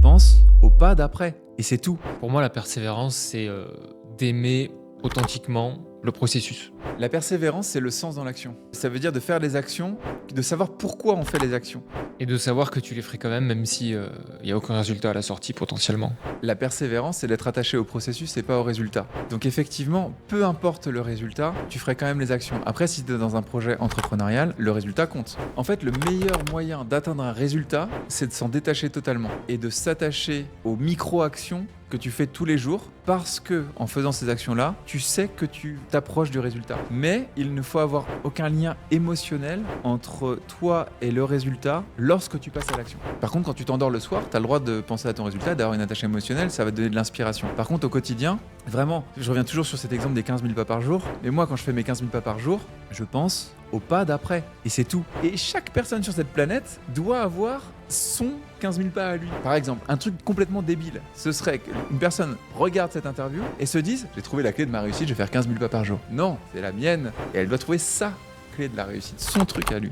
pense au pas d'après. Et c'est tout. Pour moi, la persévérance, c'est d'aimer authentiquement le processus. La persévérance, c'est le sens dans l'action. Ça veut dire de faire des actions, de savoir pourquoi on fait les actions. Et de savoir que tu les ferais quand même si il n'y a aucun résultat à la sortie potentiellement. La persévérance, c'est d'être attaché au processus et pas au résultat. Donc effectivement, peu importe le résultat, tu ferais quand même les actions. Après, si tu es dans un projet entrepreneurial, le résultat compte. En fait, le meilleur moyen d'atteindre un résultat, c'est de s'en détacher totalement et de s'attacher aux micro-actions que tu fais tous les jours, parce que en faisant ces actions-là, tu sais que tu t'approches du résultat. Mais il ne faut avoir aucun lien émotionnel entre toi et le résultat lorsque tu passes à l'action. Par contre, quand tu t'endors le soir, tu as le droit de penser à ton résultat, d'avoir une attache émotionnelle, ça va te donner de l'inspiration. Par contre, au quotidien, vraiment, je reviens toujours sur cet exemple des 15 000 pas par jour, mais moi, quand je fais mes 15 000 pas par jour, je pense au pas d'après. Et c'est tout. Et chaque personne sur cette planète doit avoir son 15 000 pas à lui. Par exemple, un truc complètement débile, ce serait qu'une personne regarde cette interview et se dise « J'ai trouvé la clé de ma réussite, je vais faire 15 000 pas par jour ». Non, c'est la mienne. Et elle doit trouver sa clé de la réussite, son truc à lui.